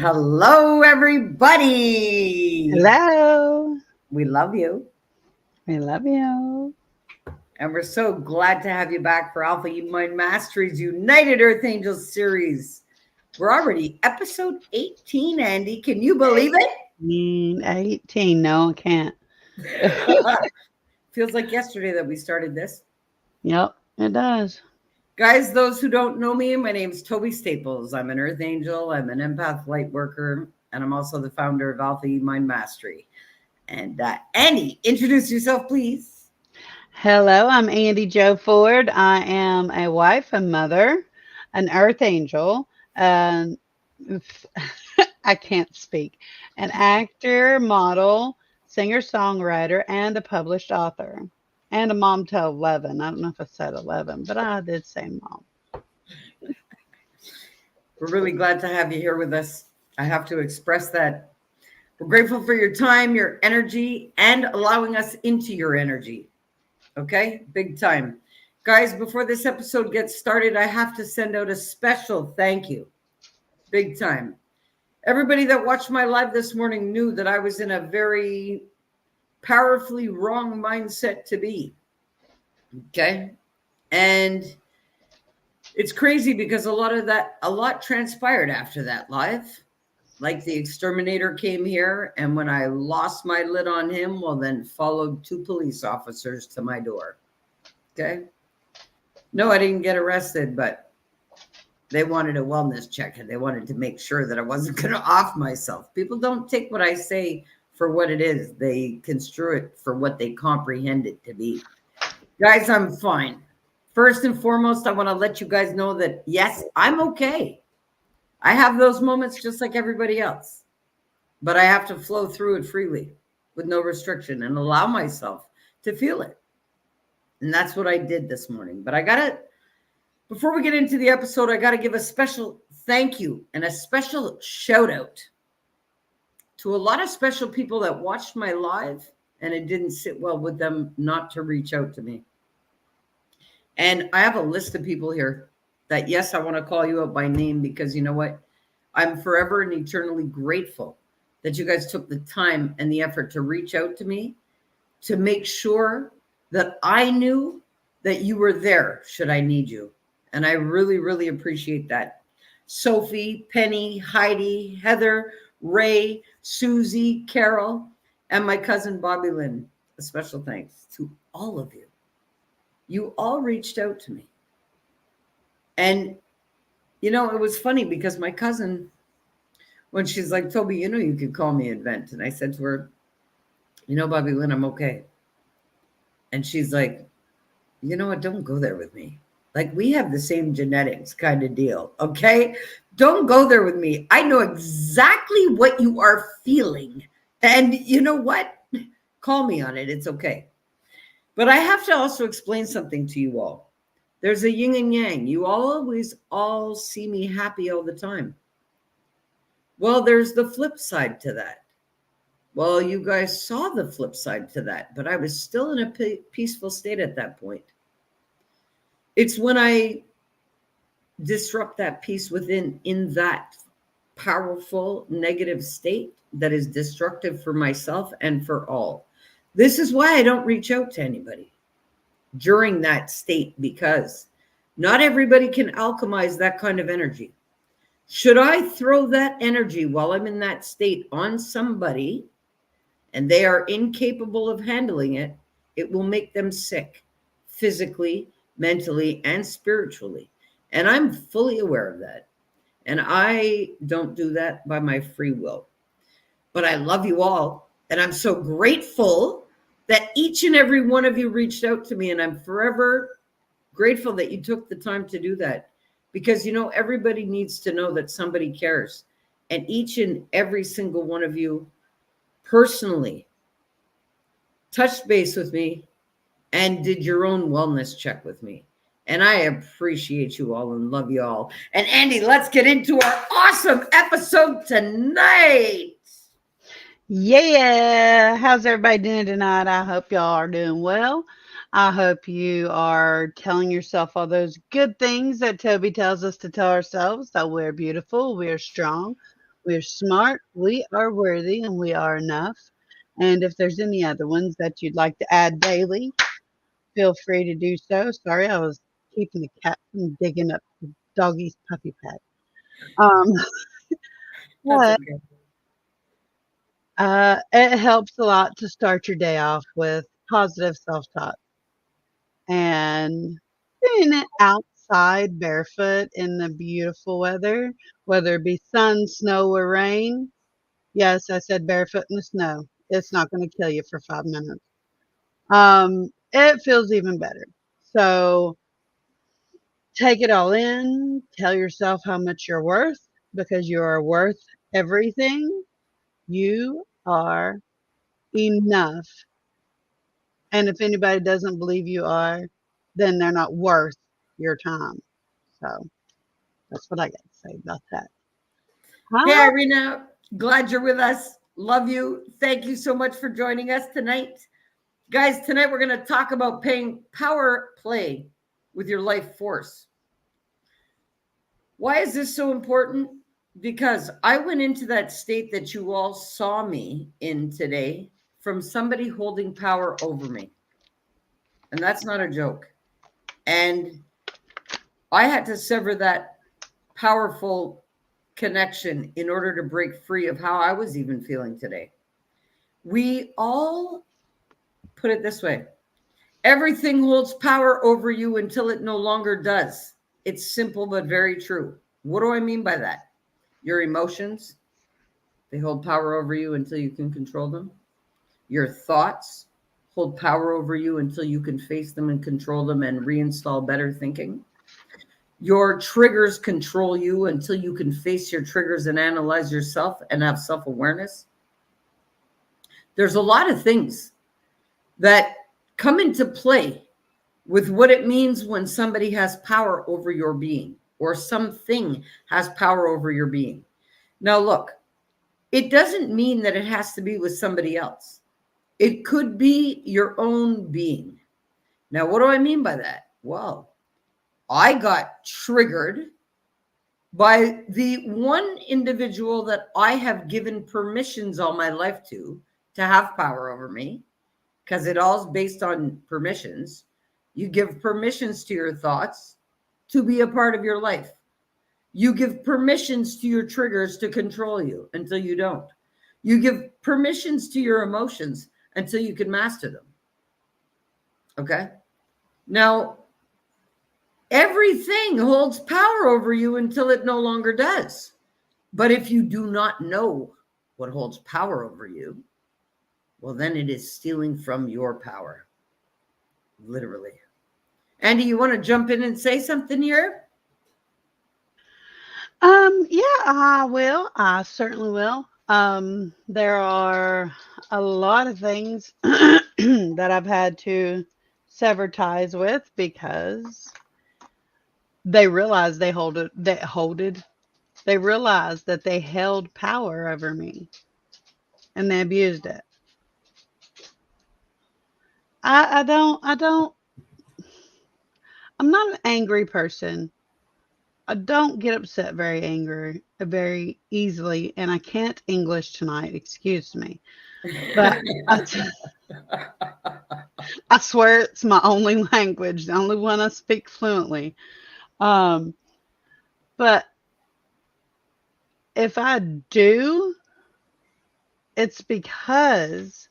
Hello, everybody. Hello. We love you. We love you. And we're so glad to have you back for Alpha Mind Mastery's United Earth Angels series. We're already episode 18, Andy. Can you believe it? 18. No, I can't. Feels like yesterday that we started this. Yep, it does. Guys, those who don't know me, my name's Tobi Staples. I'm an Earth Angel, I'm an empath light worker, and I'm also the founder of Alpha Mind Mastery. And Andy, introduce yourself, please. Hello, I'm Andy Jo Ford. I am a wife, a mother, an earth angel, um, I can't speak, an actor, model, singer songwriter, and a published author. And a mom to 11. I don't know if I said 11, but I did say mom. We're really glad to have you here with us. I have to express that. We're grateful for your time, your energy, and allowing us into your energy. Okay? Big time. Guys, before this episode gets started, I have to send out a special thank you. Big time. Everybody that watched my live this morning knew that I was in a very powerfully wrong mindset to be. Okay? And it's crazy because a lot transpired after that live. Like the exterminator came here, and when I lost my lid on him, well, then followed 2 police officers to my door. Okay? No, I didn't get arrested, but they wanted a wellness check, and they wanted to make sure that I wasn't going to off myself. People don't take what I say for what it is. They construe it for what they comprehend it to be. Guys, I'm fine. First and foremost, I want to let you guys know that, yes, I'm okay. I have those moments just like everybody else, but I have to flow through it freely with no restriction and allow myself to feel it. And that's what I did this morning. But before we get into the episode, I got to give a special thank you and a special shout out to a lot of special people that watched my live, and it didn't sit well with them not to reach out to me. And I have a list of people here that, yes, I want to call you out by name because you know what? I'm forever and eternally grateful that you guys took the time and the effort to reach out to me to make sure that I knew that you were there should I need you. And I really, really appreciate that. Sophie, Penny, Heidi, Heather, Ray, Susie, Carol, and my cousin Bobby Lynn. A special thanks to all of you. You all reached out to me. And, you know, it was funny because my cousin, when she's like, Tobi, you know, you could call me Advent. And I said to her, you know, Bobby Lynn, I'm okay. And she's like, you know what? Don't go there with me. Like, we have the same genetics kind of deal. Okay. Don't go there with me. I know exactly what you are feeling. And you know what? Call me on it. It's okay. But I have to also explain something to you all. There's a yin and yang. You always all see me happy all the time. Well, there's the flip side to that. Well, you guys saw the flip side to that, but I was still in a peaceful state at that point. It's when I disrupt that peace within in that powerful negative state that is destructive for myself and for all. This is why I don't reach out to anybody during that state, because not everybody can alchemize that kind of energy. Should I throw that energy while I'm in that state on somebody and they are incapable of handling it, it will make them sick physically, mentally, and spiritually. And I'm fully aware of that. And I don't do that by my free will. But I love you all. And I'm so grateful that each and every one of you reached out to me. And I'm forever grateful that you took the time to do that. Because, you know, everybody needs to know that somebody cares. And each and every single one of you personally touched base with me and did your own wellness check with me. And I appreciate you all and love you all. And Andy, let's get into our awesome episode tonight. Yeah. How's everybody doing tonight? I hope y'all are doing well. I hope you are telling yourself all those good things that Tobi tells us to tell ourselves, that we're beautiful, we're strong, We're smart, we are worthy, and we are enough. And if there's any other ones that you'd like to add daily, feel free to do so. Sorry, I was keeping the cat from digging up the doggy's puppy pad. Um, That's but okay. it helps a lot to start your day off with positive self talk and doing it outside barefoot in the beautiful weather, whether it be sun, snow, or rain. Yes, I said barefoot in the snow. It's not going to kill you for 5 minutes. It feels even better. So take it all in. Tell yourself how much you're worth because you are worth everything. You are enough. And if anybody doesn't believe you are, then they're not worth your time. So that's what I got to say about that. Hey, How Irina, glad you're with us. Love you. Thank you so much for joining us tonight. Guys, tonight we're going to talk about paying power play with your life force. Why is this so important? Because I went into that state that you all saw me in today from somebody holding power over me. And that's not a joke. And I had to sever that powerful connection in order to break free of how I was even feeling today. We all put it this way: everything holds power over you until it no longer does. It's simple but very true. What do I mean by that? Your emotions, they hold power over you until you can control them. Your thoughts hold power over you until you can face them and control them and reinstall better thinking. Your triggers control you until you can face your triggers and analyze yourself and have self awareness. There's a lot of things that come into play with what it means when somebody has power over your being or something has power over your being. Now, look, it doesn't mean that it has to be with somebody else, it could be your own being. Now, what do I mean by that? Well, I got triggered by the one individual that I have given permissions all my life to have power over me, because it all is based on permissions. You give permissions to your thoughts to be a part of your life. You give permissions to your triggers to control you until you don't. You give permissions to your emotions until you can master them. Okay? Now, everything holds power over you until it no longer does. But if you do not know what holds power over you, well, then it is stealing from your power, literally. Andy, you want to jump in and say something here? Yeah, I will. I certainly will. There are a lot of things that I've had to sever ties with because they realized they realized that they held power over me and they abused it. I don't, I'm not an angry person. I don't get upset very easily, and I can't English tonight. Excuse me. But I, I swear it's my only language, the only one I speak fluently. Um, but if I do, it's because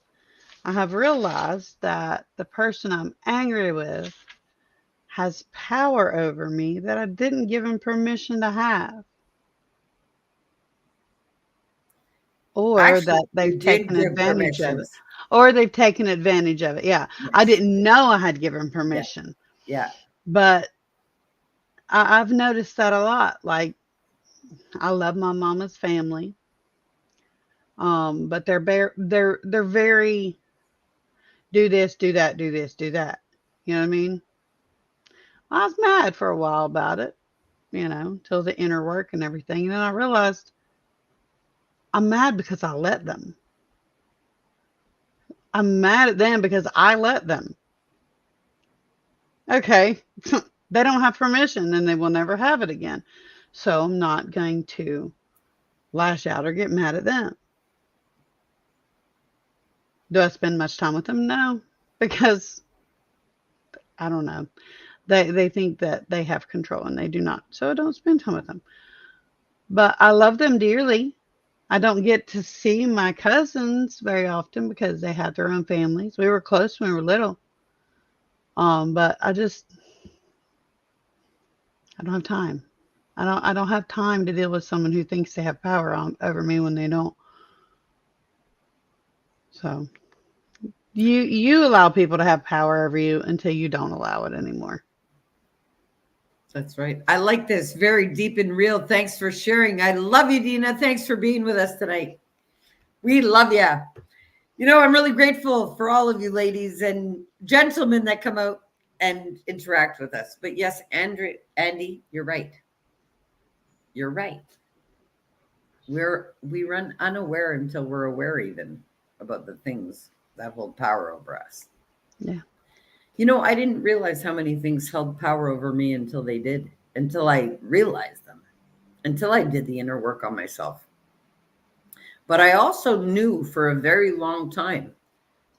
I have realized that the person I'm angry with has power over me that I didn't give him permission to have, or Actually, that they've you did taken give advantage of it. permissions. Or they've taken advantage of it. Yeah. I Yes. didn't know I had given Yeah. permission, Yeah. but I've noticed that a lot. Like, I love my mama's family, but they're very do this, do that, do this, do that. You know what I mean? I was mad for a while about it, till the inner work and everything. And then I realized I'm mad because I let them. I'm mad at them because I let them. Okay. They don't have permission and they will never have it again. So I'm not going to. lash out or get mad at them. Do I spend much time with them? No, because I don't know. They think that they have control and they do not. So I don't spend time with them. But I love them dearly. I don't get to see my cousins very often because they had their own families. We were close when we were little. But I don't have time. I don't have time to deal with someone who thinks they have power over me when they don't. So you allow people to have power over you until you don't allow it anymore. That's right. I like this. Very deep and real. Thanks for sharing. I love you, Dina. Thanks for being with us tonight. We love you. You know, I'm really grateful for all of you ladies and gentlemen that come out and interact with us. But yes, Andy, you're right. You're right. We run unaware until we're aware even about the things that hold power over us. Yeah. You know, I didn't realize how many things held power over me until they did, until I realized them, until I did the inner work on myself. But I also knew for a very long time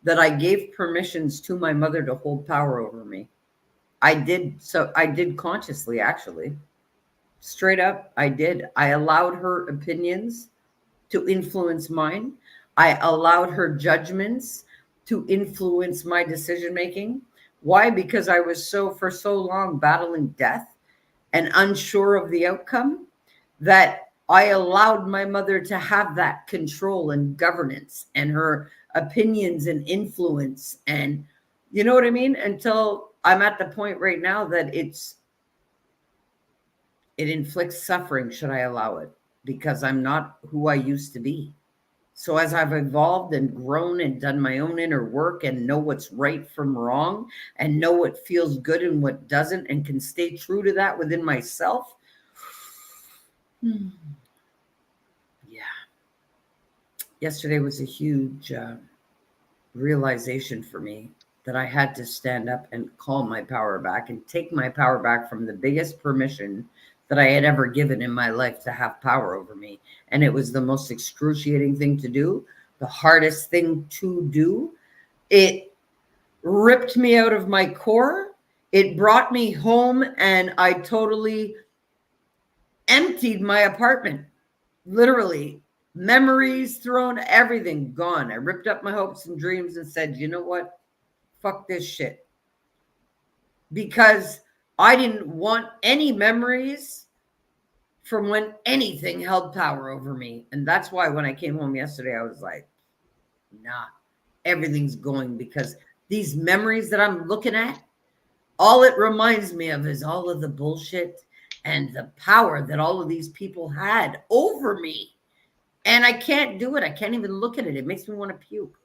that I gave permissions to my mother to hold power over me. I did. So I did consciously, actually. Straight up, I did. I allowed her opinions to influence mine. I allowed her judgments to influence my decision making. Why? Because I was for so long battling death and unsure of the outcome that I allowed my mother to have that control and governance and her opinions and influence. And you know what I mean? Until I'm at the point right now that it inflicts suffering should I allow it, because I'm not who I used to be. So as I've evolved and grown and done my own inner work and know what's right from wrong and know what feels good and what doesn't and can stay true to that within myself. Yeah. Yesterday was a huge realization for me that I had to stand up and call my power back and take my power back from the biggest permission that I had ever given in my life to have power over me. And it was the most excruciating thing to do, the hardest thing to do. It ripped me out of my core. It brought me home and I totally emptied my apartment. Literally, memories thrown, everything gone. I ripped up my hopes and dreams and said, you know what? Fuck this shit. Because I didn't want any memories from when anything held power over me. And that's why when I came home yesterday, I was like, nah, everything's going, because these memories that I'm looking at, all it reminds me of is all of the bullshit and the power that all of these people had over me. And I can't do it. I can't even look at it. It makes me want to puke.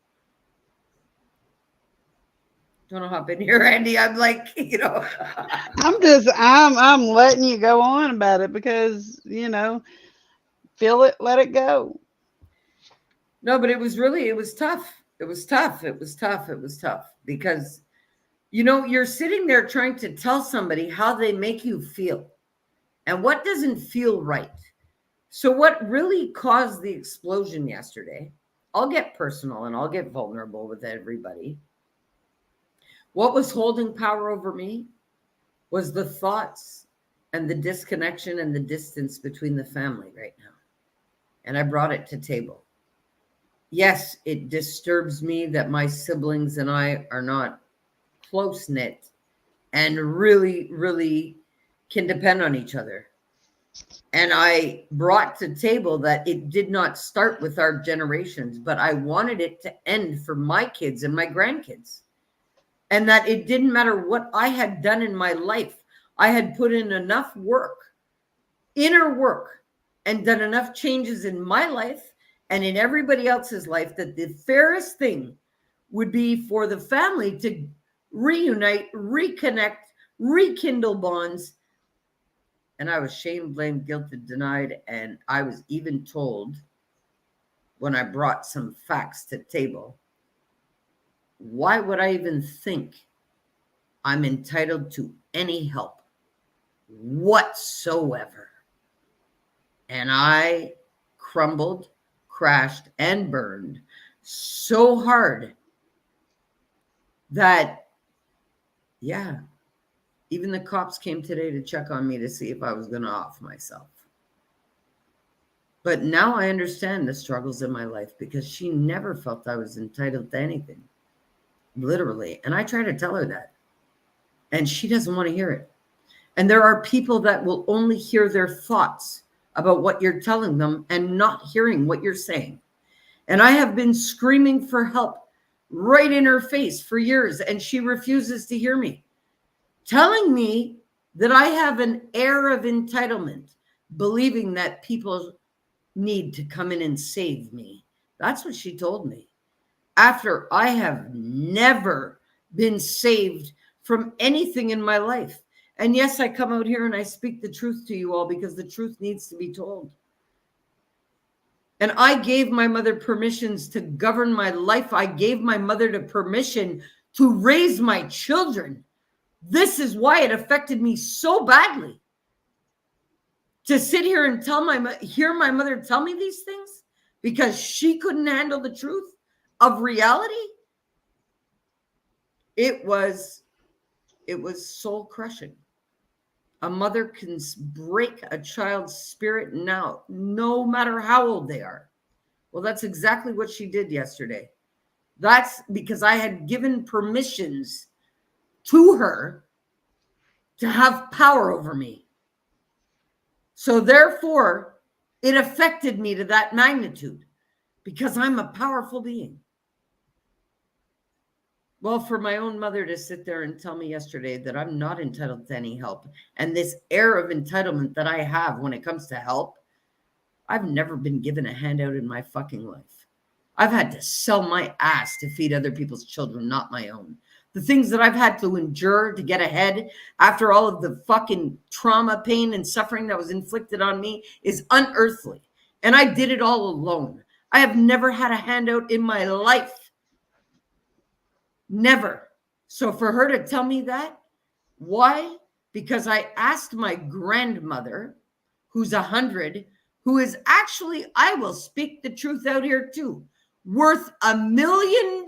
Don't know how I've been here, Andy. I'm like, I'm letting you go on about it because, feel it, let it go. No, but it was tough. It was tough. It was tough. It was tough because, you're sitting there trying to tell somebody how they make you feel and what doesn't feel right. So what really caused the explosion yesterday, I'll get personal and I'll get vulnerable with everybody. What was holding power over me was the thoughts and the disconnection and the distance between the family right now. And I brought it to table. Yes, it disturbs me that my siblings and I are not close knit and really, really can depend on each other. And I brought to table that it did not start with our generations, but I wanted it to end for my kids and my grandkids. And that it didn't matter what I had done in my life. I had put in enough work, inner work, and done enough changes in my life and in everybody else's life that the fairest thing would be for the family to reunite, reconnect, rekindle bonds. And I was shamed, blamed, guilted, denied. And I was even told when I brought some facts to the table, why would I even think I'm entitled to any help whatsoever? And I crumbled, crashed, and burned so hard that, yeah, even the cops came today to check on me to see if I was going to off myself. But now I understand the struggles in my life because she never felt I was entitled to anything, literally. And I try to tell her that. And she doesn't want to hear it. And there are people that will only hear their thoughts about what you're telling them and not hearing what you're saying. And I have been screaming for help right in her face for years, and she refuses to hear me, telling me that I have an air of entitlement, believing that people need to come in and save me. That's what she told me. After I have never been saved from anything in my life. And yes, I come out here and I speak the truth to you all because the truth needs to be told. And I gave my mother permissions to govern my life. I gave my mother the permission to raise my children. This is why it affected me so badly. To sit here and hear my mother tell me these things because she couldn't handle the truth of reality. It was soul crushing. A mother can break a child's spirit now, no matter how old they are. Well, that's exactly what she did yesterday. That's because I had given permissions to her to have power over me. So therefore, it affected me to that magnitude because I'm a powerful being. Well, for my own mother to sit there and tell me yesterday that I'm not entitled to any help, and this air of entitlement that I have when it comes to help, I've never been given a handout in my fucking life. I've had to sell my ass to feed other people's children, not my own. The things that I've had to endure to get ahead after all of the fucking trauma, pain, and suffering that was inflicted on me is unearthly. And I did it all alone. I have never had a handout in my life. Never. So for her to tell me that, why? Because I asked my grandmother, who's 100, who is actually, I will speak the truth out here too, worth $1 million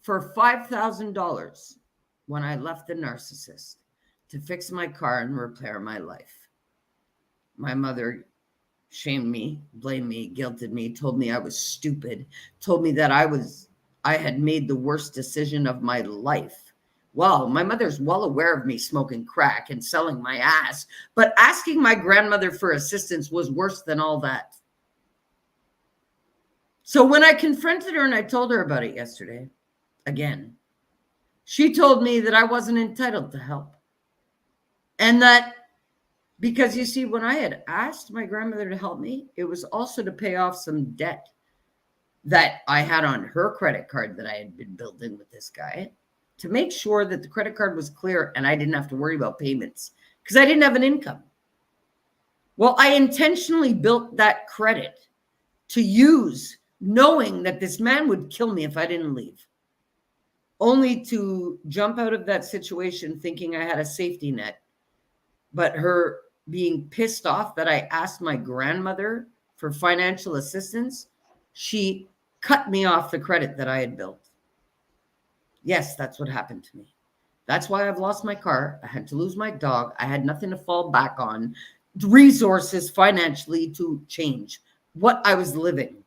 for $5,000 when I left the narcissist to fix my car and repair my life. My mother shamed me, blamed me, guilted me, told me I was stupid, told me that I had made the worst decision of my life. Well, my mother's well aware of me smoking crack and selling my ass, but asking my grandmother for assistance was worse than all that. So when I confronted her and I told her about it yesterday, again, she told me that I wasn't entitled to help. And that because you see, when I had asked my grandmother to help me, it was also to pay off some debt that I had on her credit card that I had been building with this guy, to make sure that the credit card was clear and I didn't have to worry about payments because I didn't have an income. Well, I intentionally built that credit to use knowing that this man would kill me if I didn't leave, only to jump out of that situation thinking I had a safety net. But her being pissed off that I asked my grandmother for financial assistance, she cut me off the credit that I had built. Yes, that's what happened to me. That's why I've lost my car. I had to lose my dog. I had nothing to fall back on, resources financially to change what I was living.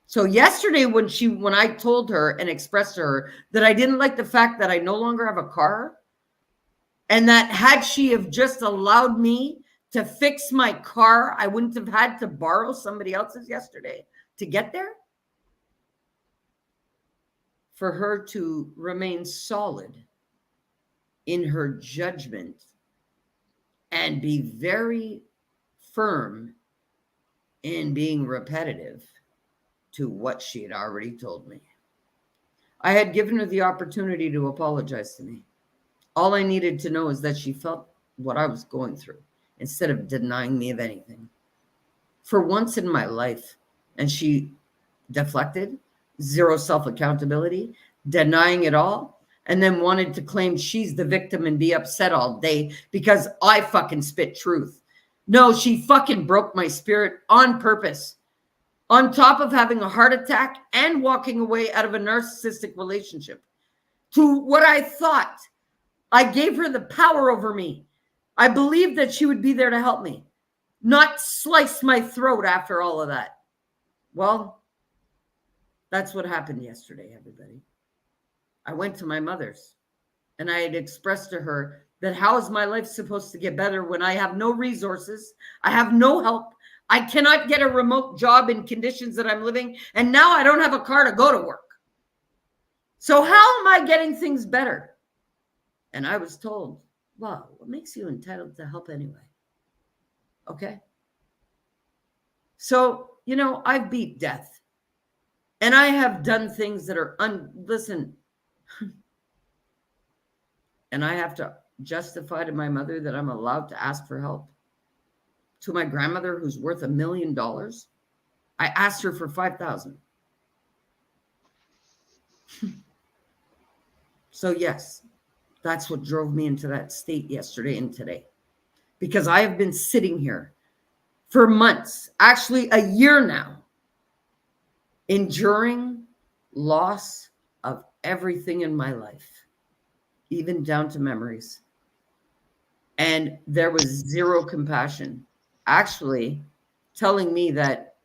So yesterday when I told her and expressed to her that I didn't like the fact that I no longer have a car, and that had she have just allowed me to fix my car, I wouldn't have had to borrow somebody else's yesterday to get there. For her to remain solid in her judgment and be very firm in being repetitive to what she had already told me. I had given her the opportunity to apologize to me. All I needed to know is that she felt what I was going through instead of denying me of anything. For once in my life, and she deflected, zero self-accountability, denying it all, and then wanted to claim she's the victim and be upset all day because I fucking spit truth. No, she fucking broke my spirit on purpose. On top of having a heart attack and walking away out of a narcissistic relationship. To what I thought, I gave her the power over me. I believed that she would be there to help me, not slice my throat after all of that. Well, that's what happened yesterday, everybody. I went to my mother's and I had expressed to her that how is my life supposed to get better when I have no resources? I have no help. I cannot get a remote job in conditions that I'm living. And now I don't have a car to go to work. So how am I getting things better? And I was told, well, what makes you entitled to help anyway? Okay. So, I've beat death. And I have done things that are listen. And I have to justify to my mother that I'm allowed to ask for help. To my grandmother, who's worth $1 million, I asked her for $5,000. So yes, that's what drove me into that state yesterday and today. Because I have been sitting here for months, actually a year now, enduring loss of everything in my life, even down to memories. And there was zero compassion, actually telling me that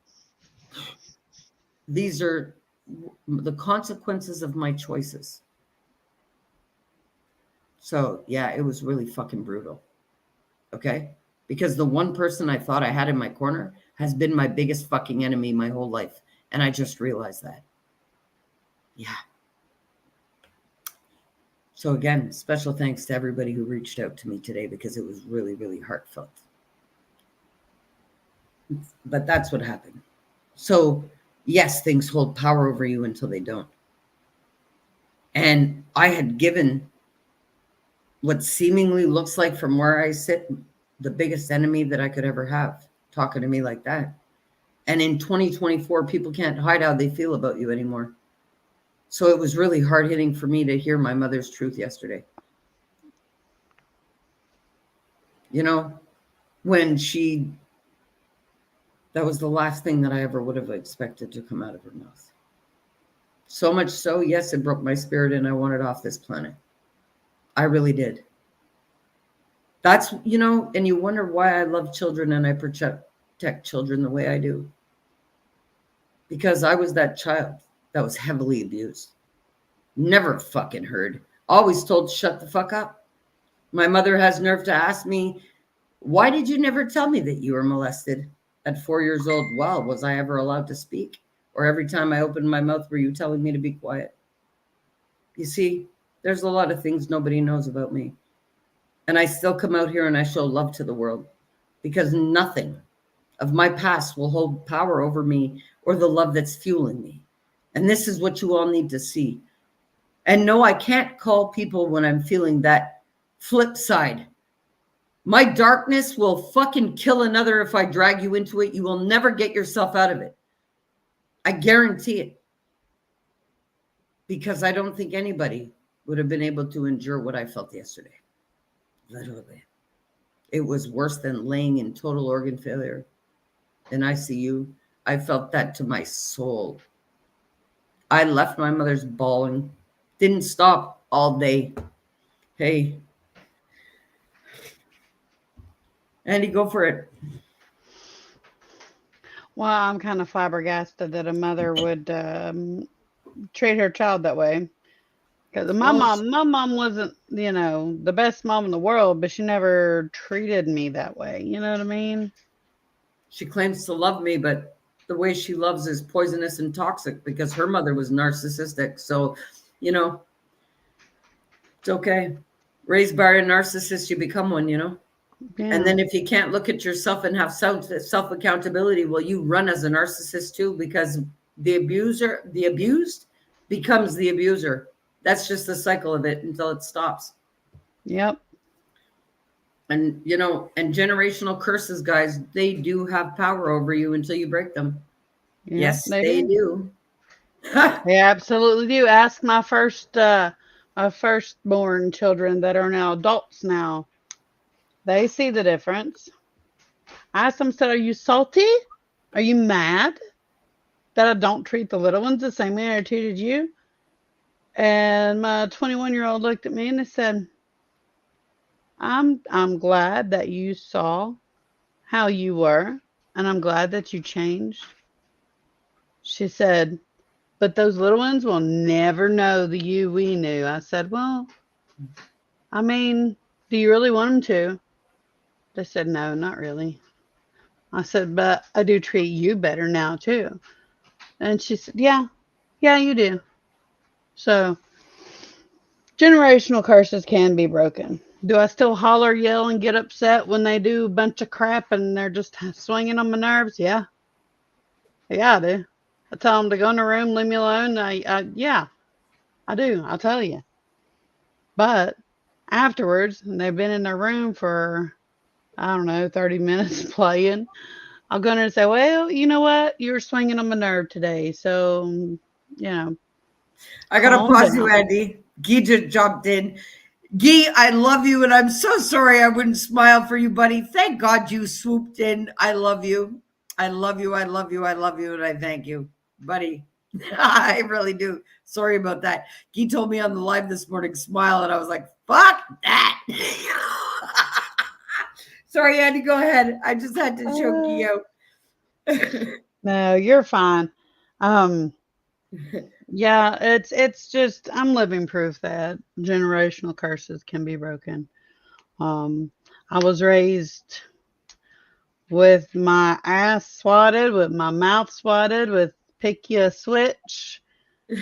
these are the consequences of my choices. So yeah, it was really fucking brutal. Okay? Because the one person I thought I had in my corner has been my biggest fucking enemy my whole life. And I just realized that. Yeah. So again, special thanks to everybody who reached out to me today because it was really, really heartfelt. But that's what happened. So yes, things hold power over you until they don't. And I had given what seemingly looks like from where I sit, the biggest enemy that I could ever have, talking to me like that. And in 2024, people can't hide how they feel about you anymore. So it was really hard hitting for me to hear my mother's truth yesterday. When that was the last thing that I ever would have expected to come out of her mouth. So much so, yes, it broke my spirit and I wanted off this planet. I really did. That's, and you wonder why I love children and I protect children the way I do. Because I was that child that was heavily abused. Never fucking heard. Always told to shut the fuck up. My mother has nerve to ask me, why did you never tell me that you were molested at 4 years old? Well, was I ever allowed to speak? Or every time I opened my mouth, were you telling me to be quiet? You see, there's a lot of things nobody knows about me. And I still come out here and I show love to the world because nothing of my past will hold power over me or the love that's fueling me. And this is what you all need to see. And no, I can't call people when I'm feeling that flip side. My darkness will fucking kill another if I drag you into it. You will never get yourself out of it. I guarantee it. Because I don't think anybody would have been able to endure what I felt yesterday. Literally. It was worse than laying in total organ failure in ICU. I felt that to my soul. I left my mother's bawling. Didn't stop all day. Hey. Andy, go for it. Well, I'm kind of flabbergasted that a mother would treat her child that way. Because my mom wasn't, the best mom in the world, but she never treated me that way. You know what I mean? She claims to love me, but the way she loves is poisonous and toxic because her mother was narcissistic. So, it's okay. Raised by a narcissist, you become one, Yeah. And then if you can't look at yourself and have self-accountability, well, you run as a narcissist too, because the abused becomes the abuser. That's just the cycle of it until it stops. Yep. And, and generational curses, guys, they do have power over you until you break them. Yep, yes, they do. They absolutely do. Ask my firstborn children that are now adults now. They see the difference. I asked him, said, "Are you salty? Are you mad that I don't treat the little ones the same way I treated you?" And my 21-year-old looked at me and they said, I'm glad that you saw how you were, and I'm glad that you changed." She said, "But those little ones will never know the you we knew." I said, "Well, I mean, do you really want them to?" They said, "No, not really." I said, "But I do treat you better now, too." And she said, "Yeah, yeah, you do." So, generational curses can be broken. Do I still holler, yell, and get upset when they do a bunch of crap and they're just swinging on my nerves? Yeah. Yeah, I do. I tell them to go in the room, leave me alone. Yeah, I do. I'll tell you. But afterwards, they've been in their room for, I don't know, 30 minutes playing. I'll go in there and say, "Well, you know what? You were swinging on my nerve today. So, I gotta calm pause you, down." Andy. Guy just jumped in. Guy, I love you, and I'm so sorry I wouldn't smile for you, buddy. Thank God you swooped in. I love you. I love you. I love you. I love you, and I thank you, buddy. I really do. Sorry about that. Guy told me on the live this morning, smile, and I was like, fuck that. Sorry, Andy, go ahead. I just had to choke Uh, you out. no, you're fine. Um, yeah, it's just I'm living proof that generational curses can be broken. I was raised with my ass swatted, with my mouth swatted, with pick you a switch,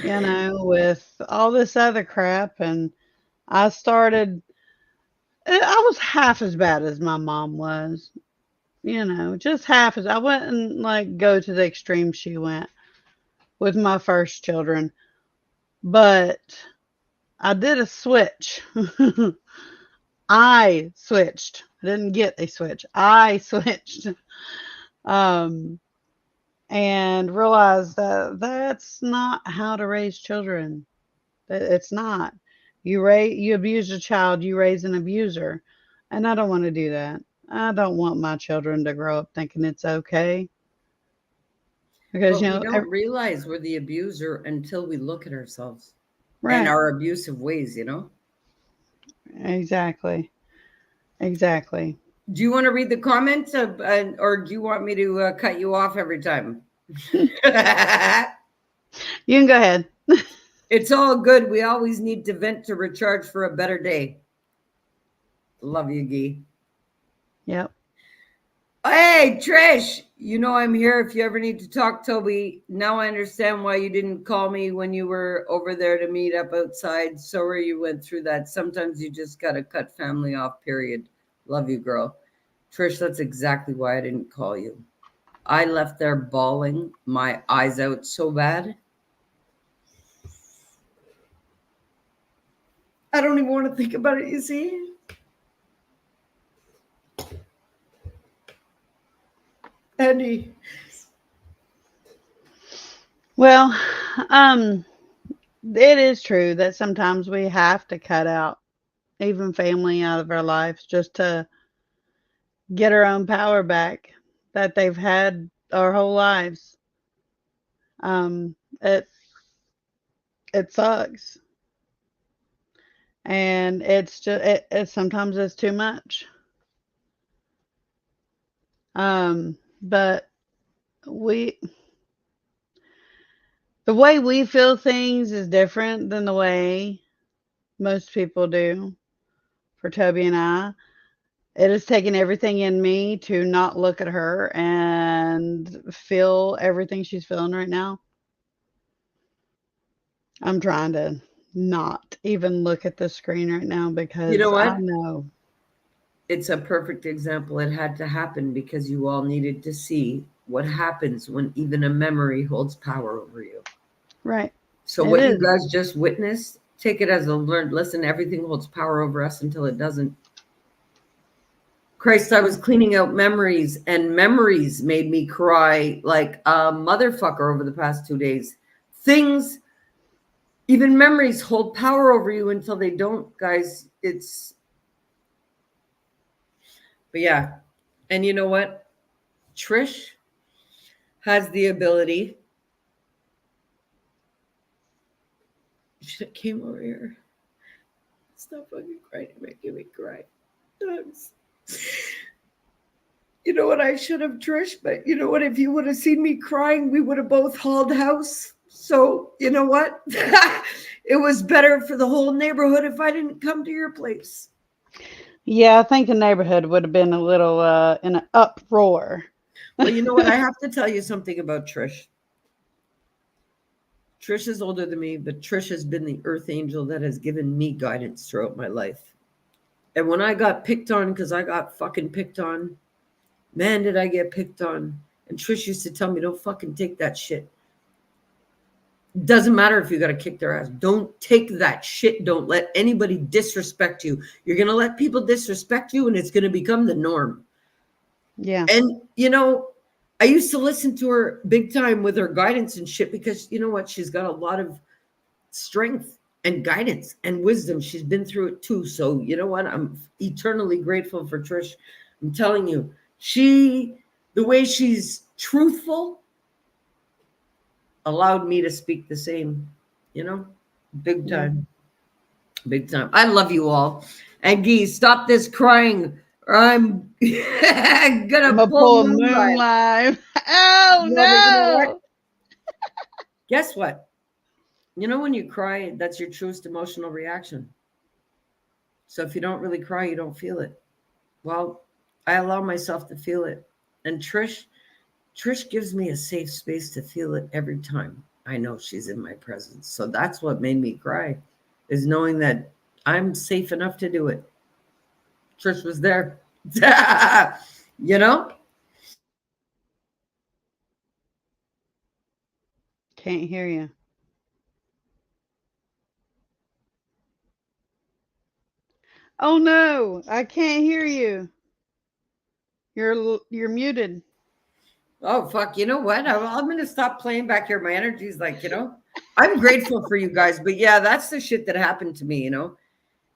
with all this other crap. And I started, I was half as bad as my mom was, just half as, I wouldn't like go to the extreme she went with my first children, but I did a switch. I switched. I didn't get a switch. I switched. Um, and realized that that's not how to raise children. It's not. You abuse a child, you raise an abuser. And I don't want to do that. I don't want my children to grow up thinking it's okay. Because, But we don't realize we're the abuser until we look at ourselves and right, our abusive ways. exactly. Exactly. Do you want to read the comments or do you want me to cut you off every time? You can go ahead. It's all good. We always need to vent to recharge for a better day. Love you, Guy. Yep. Hey, Trish, you know I'm here if you ever need to talk, Tobi. Now I understand why you didn't call me when you were over there to meet up outside. Sorry you went through that. Sometimes you just got to cut family off, period. Love you, girl. Trish, that's exactly why I didn't call you. I left there bawling my eyes out so bad. I don't even want to think about it, you see? Andy. Well, um, it is true that sometimes we have to cut out even family out of our lives just to get our own power back that they've had our whole lives. Um, it it sucks, and it's just it sometimes it's too much. But we the way we feel things is different than the way most people do. For Toby and I, it has taken everything in me to not look at her and feel everything she's feeling right now. I'm trying to not even look at the screen right now You know because I what? know. It's a perfect example. It had to happen because you all needed to see what happens when even a memory holds power over you. Right. So, It what you is. guys just witnessed, take it as a learned lesson. Everything holds power over us until it doesn't. Christ, I was cleaning out memories, and memories made me cry like a motherfucker over the past 2 days. Things, even memories, hold power over you until they don't, guys. But yeah. And you know what? Trish has the ability. She came over here. Stop fucking crying. You're making me cry. You know what I should have, Trish? But you know what? If you would have seen me crying, we would have both hauled house. So you know what? It was better for the whole neighborhood if I didn't come to your place. Yeah, I think the neighborhood would have been a little in an uproar. Well, you know what? I have to tell you something about Trish. Trish is older than me, but Trish has been the earth angel that has given me guidance throughout my life. And when I got picked on, because I got fucking picked on, man, did I get picked on. And Trish used to tell me, don't fucking take that shit. Doesn't matter if you got to kick their ass. Don't take that shit. Don't let anybody disrespect you. You're going to let people disrespect you, and it's going to become the norm. Yeah. And, you know, I used to listen to her big time with her guidance and shit because, you know what? She's got a lot of strength and guidance and wisdom. She's been through it too. So, you know what? I'm eternally grateful for Trish. I'm telling you, the way she's truthful allowed me to speak the same, you know, big time. Yeah. Big time. I love you all. And Guy, stop this crying or I'm gonna pull a moonlight. Oh no! You know what? Guess what? You know when you cry, that's your truest emotional reaction. So if you don't really cry, you don't feel it. Well, I allow myself to feel it. And Trish gives me a safe space to feel it every time I know she's in my presence. So that's what made me cry, is knowing that I'm safe enough to do it. Trish was there. You know? Can't hear you. Oh no, I can't hear you. You're muted. Oh, fuck. You know what? I'm going to stop playing back here. My energy's like, you know, I'm grateful for you guys. But yeah, that's the shit that happened to me, you know?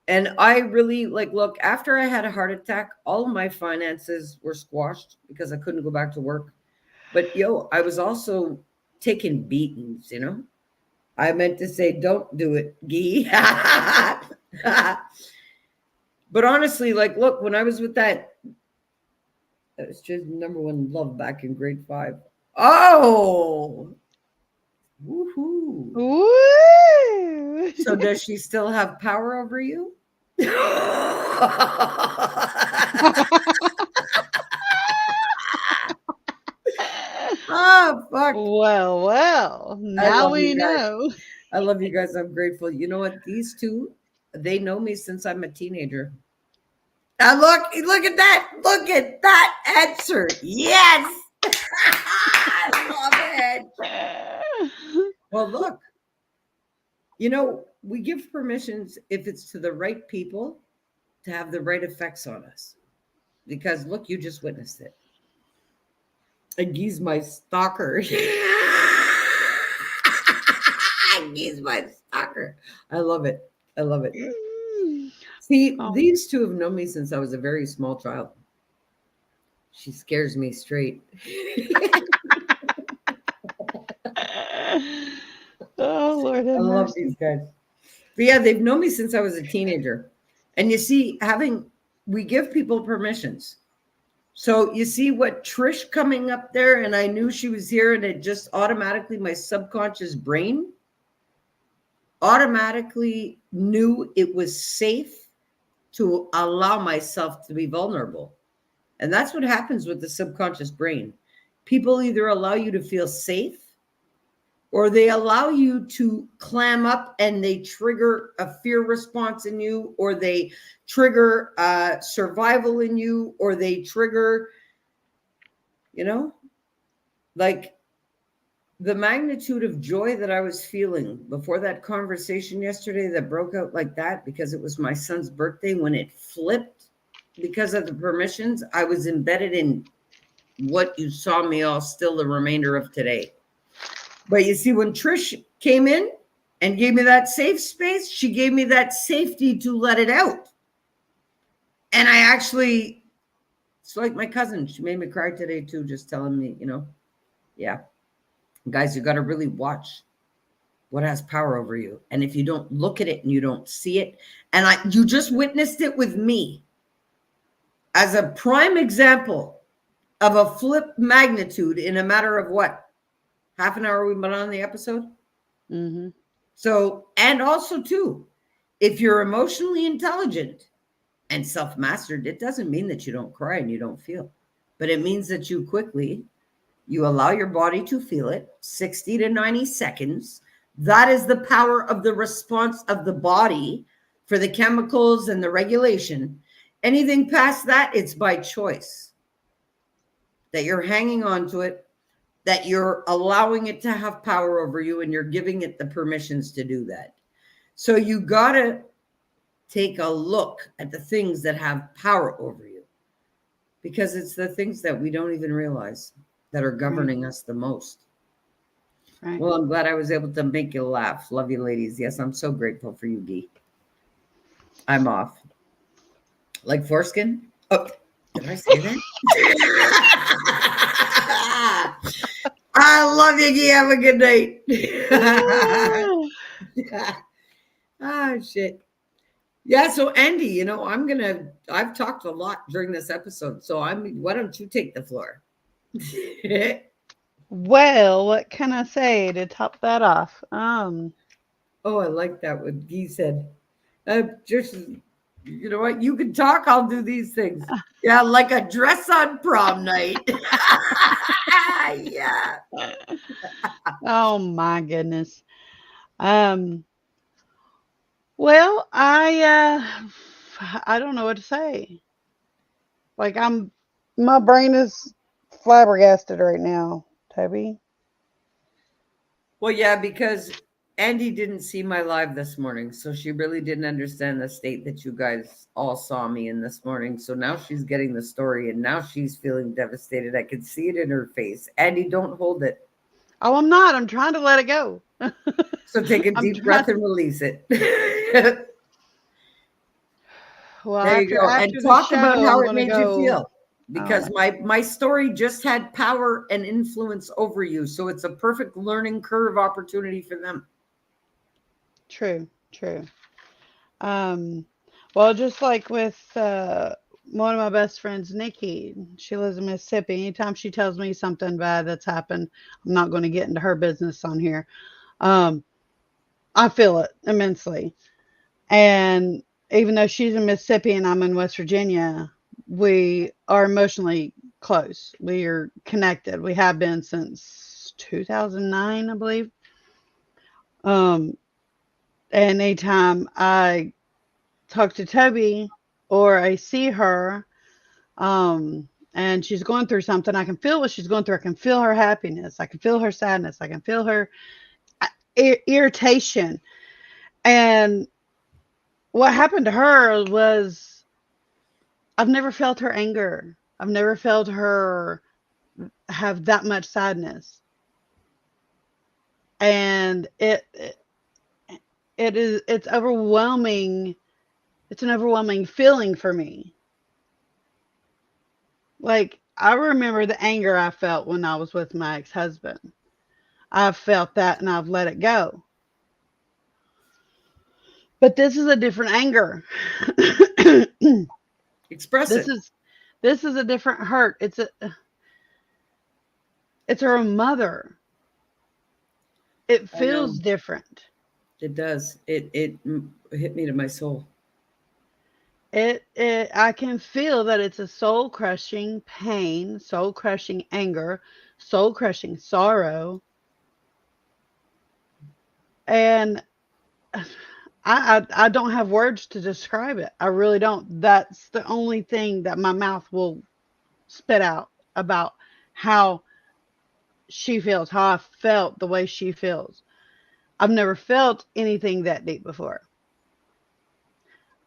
And I really like, look, after I had a heart attack, all of my finances were squashed because I couldn't go back to work. But I was also taking beatings, you know? I meant to say, don't do it, Guy. But honestly, like, look, when I was with that was just number one love back in grade 5. Oh, woohoo. Woo! So does she still have power over you? Oh, fuck. Well, now we know. I love you guys. I'm grateful. You know what? These two, they know me since I'm a teenager. Now look at that. Look at that answer. Yes. I love it. Well, look, you know, we give permissions if it's to the right people to have the right effects on us. Because look, you just witnessed it. And he's my stalker. He's my stalker. I love it. I love it. See, these two have known me since I was a very small child. She scares me straight. Oh, Lord have I love mercy. these guys. But yeah, they've known me since I was a teenager. And you see, we give people permissions. So you see what Trish coming up there, and I knew she was here, and it just automatically, my subconscious brain automatically knew it was safe to allow myself to be vulnerable. And that's what happens with the subconscious brain. People either allow you to feel safe or they allow you to clam up and they trigger a fear response in you, or they trigger survival in you, or they trigger, you know, like the magnitude of joy that I was feeling before that conversation yesterday that broke out like that because it was my son's birthday. When it flipped because of the permissions, I was embedded in what you saw me all still the remainder of today. But you see, when Trish came in and gave me that safe space, she gave me that safety to let it out. And I actually It's like my cousin. She made me cry today too, just telling me, yeah, guys, you got to really watch what has power over you. And if you don't look at it and you don't see it, and you just witnessed it with me as a prime example of a flip magnitude in a matter of what? Half an hour we've been on the episode. Mm-hmm. So, and also too, if you're emotionally intelligent and self-mastered, it doesn't mean that you don't cry and you don't feel, but it means that you allow your body to feel it 60 to 90 seconds. That is the power of the response of the body for the chemicals and the regulation. Anything past that, it's by choice that you're hanging on to it, that you're allowing it to have power over you, and you're giving it the permissions to do that. So you got to take a look at the things that have power over you, because it's the things that we don't even realize that are governing us the most. Right. Well, I'm glad I was able to make you laugh. Love you, ladies. Yes, I'm so grateful for you, Guy. I'm off. Like foreskin? Oh, did I say that? I love you, Guy. Have a good night. Ah, shit. Yeah, so Andy, I've talked a lot during this episode, so why don't you take the floor? Well, what can I say to top that off? Oh, I like that what Guy said. Just, you know what? You can talk, I'll do these things. Yeah, like a dress on prom night. Yeah. Oh my goodness. Um, well, I don't know what to say. Like my brain is flabbergasted right now, Toby. Well, yeah, because Andy didn't see my live this morning, so she really didn't understand the state that you guys all saw me in this morning. So now she's getting the story, and now she's feeling devastated. I can see it in her face. Andy, don't hold it. Oh, I'm not. I'm trying to let it go. So take a I'm deep trying. breath and release it. Well, There you go. And after the talk about show, how I'm it gonna made you go. feel. Because my story just had power and influence over you. So it's a perfect learning curve opportunity for them. True, true. Um, well, just like with one of my best friends, Nikki, she lives in Mississippi. Anytime she tells me something bad that's happened, I'm not going to get into her business on here. Um, I feel it immensely. And even though she's in Mississippi and I'm in West Virginia, we are emotionally close. We are connected. We have been since 2009, I believe. Um, and anytime I talk to Toby or I see her, and she's going through something, I can feel what she's going through. I can feel her happiness. I can feel her sadness. I can feel her irritation. And what happened to her was I've never felt her anger. I've never felt her have that much sadness. And it's overwhelming. It's an overwhelming feeling for me. Like, I remember the anger I felt when I was with my ex-husband. I've felt that and I've let it go. But this is a different anger. Express this it. is this is a different hurt. It's her mother. It I know. feels different. It does. It hit me to my soul. It I can feel that it's a soul crushing pain, soul crushing anger, soul crushing sorrow. And I don't have words to describe it. I really don't. That's the only thing that my mouth will spit out about how she feels, how I felt the way she feels. I've never felt anything that deep before.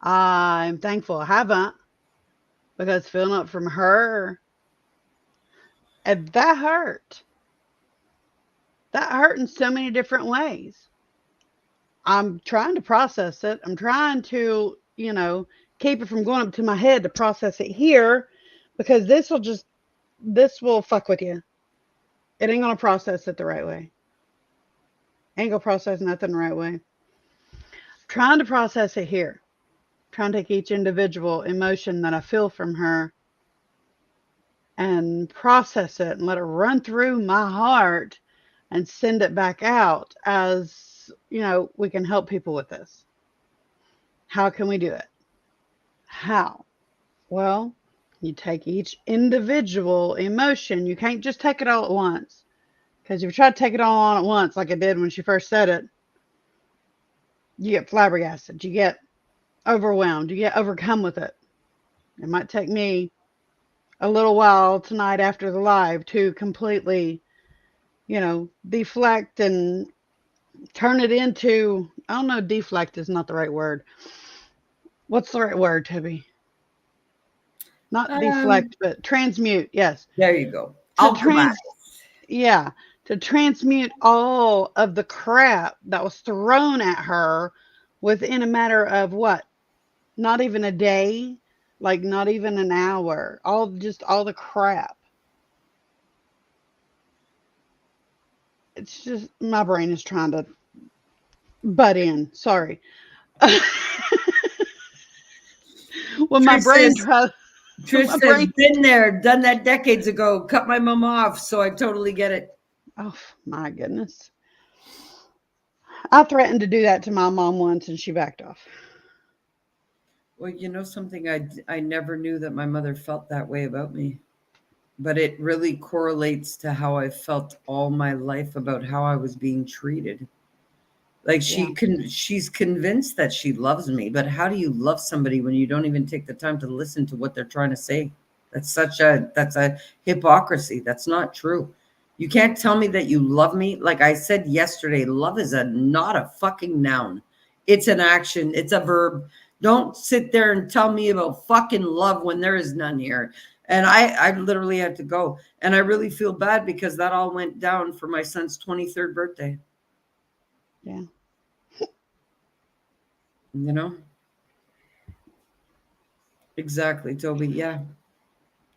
I'm thankful I haven't, because feeling it from her, and that hurt. That hurt in so many different ways. I'm trying to process it. I'm trying to, keep it from going up to my head to process it here. because this will fuck with you. It ain't gonna process it the right way. Ain't gonna process nothing the right way. Trying to process it here. Trying to take each individual emotion that I feel from her and process it and let it run through my heart and send it back out as, we can help people with this. How can we do it? How? Well, you take each individual emotion. You can't just take it all at once. Because if you try to take it all on at once, like I did when she first said it, you get flabbergasted. You get overwhelmed. You get overcome with it. It might take me a little while tonight after the live to completely, deflect and turn it into, I don't know, deflect is not the right word. What's the right word, Toby? Not Um, deflect, but transmute. Yes. there you go. To Alchemize. trans, yeah, to transmute all of the crap that was thrown at her within a matter of what? Not even a day, like not even an hour. All the crap. It's just my brain is trying to butt in. Sorry. when my Trish brain says, tries, Trish my says, brain. been there, done that decades ago, cut my mom off. So I totally get it. Oh my goodness! I threatened to do that to my mom once, and she backed off. Well, you know something, I never knew that my mother felt that way about me, but it really correlates to how I felt all my life about how I was being treated. Like Yeah, she's convinced that she loves me, but how do you love somebody when you don't even take the time to listen to what they're trying to say? That's a hypocrisy. That's not true. You can't tell me that you love me. Like I said yesterday, love is not a fucking noun. It's an action, it's a verb. Don't sit there and tell me about fucking love when there is none here. And I literally had to go. And I really feel bad because that all went down for my son's 23rd birthday. yeah, You know? Exactly, Toby. Yeah.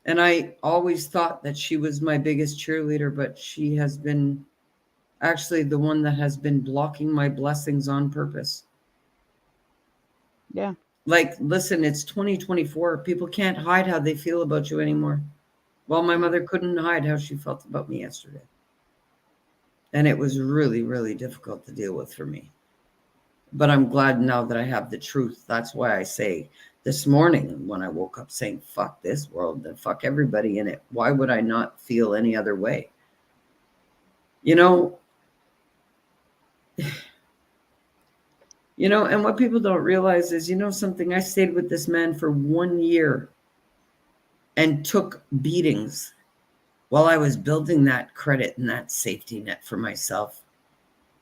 And I always thought that she was my biggest cheerleader, but she has been actually the one that has been blocking my blessings on purpose. yeah, Like, listen, it's 2024. People can't hide how they feel about you anymore. Well, my yeah, mother couldn't hide how she felt about me yesterday. And it was really, really difficult to deal with for me. But I'm glad now that I have the truth. That's why I say this morning when I woke up saying, fuck this world and fuck everybody in it, why would I not feel any other way? You know, and what people don't realize is, something, I stayed with this man for 1 year and took beatings while I was building that credit and that safety net for myself.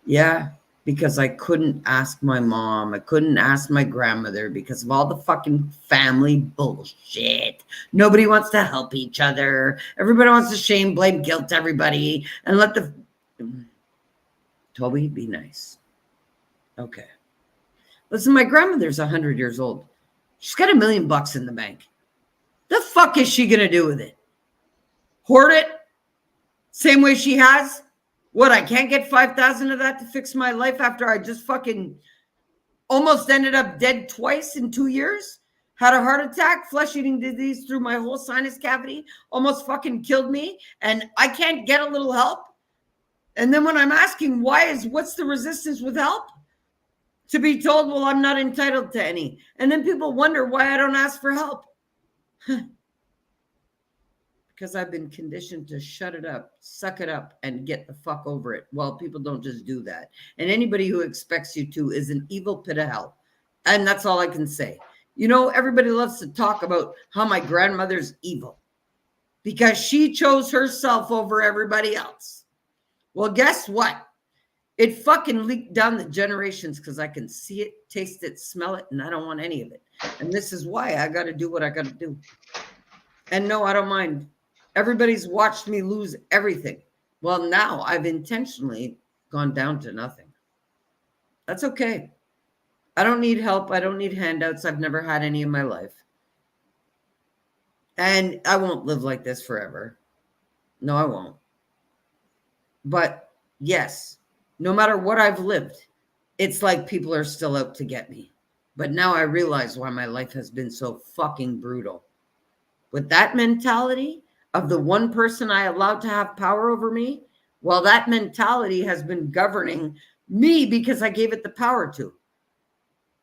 Yeah, because I couldn't ask my mom. I couldn't ask my grandmother because of all the fucking family bullshit. Nobody wants to help each other. Everybody wants to shame, blame, guilt everybody and let the Toby be nice. Okay. Listen, my grandmother's 100 years old. She's got $1 million in the bank. The fuck is she going to do with it? Hoard it? Same way she has? What, I can't get 5,000 of that to fix my life after I just fucking almost ended up dead twice in 2 years? Had a heart attack, flesh-eating disease through my whole sinus cavity, almost fucking killed me, and I can't get a little help? And then when I'm asking what's the resistance with help? To be told, well, I'm not entitled to any. And then people wonder why I don't ask for help. Because I've been conditioned to shut it up, suck it up, and get the fuck over it. Well, people don't just do that. And anybody who expects you to is an evil pit of hell. And that's all I can say. Everybody loves to talk about how my grandmother's evil because she chose herself over everybody else. Well, guess what? It fucking leaked down the generations because I can see it, taste it, smell it, and I don't want any of it. And this is why I got to do what I got to do. And no, I don't mind. Everybody's watched me lose everything. Well, now I've intentionally gone down to nothing. That's okay. I don't need help. I don't need handouts. I've never had any in my life. And I won't live like this forever. No, I won't. But yes, no matter what I've lived, it's like people are still out to get me. But now I realize why my life has been so fucking brutal. With that mentality of the one person I allowed to have power over me, well, that mentality has been governing me because I gave it the power to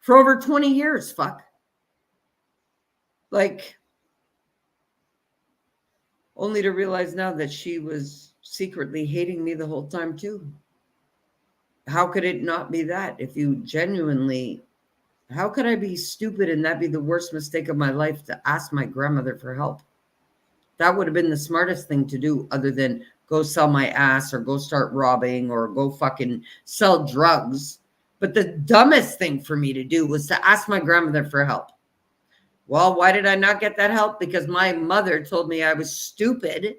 for over 20 years. Fuck. Like, only to realize now that she was secretly hating me the whole time, too. How could it not be that if you genuinely, how could I be stupid and that be the worst mistake of my life to ask my grandmother for help? That would have been the smartest thing to do other than go sell my ass or go start robbing or go fucking sell drugs. But the dumbest thing for me to do was to ask my grandmother for help. Well, why did I not get that help? Because my mother told me I was stupid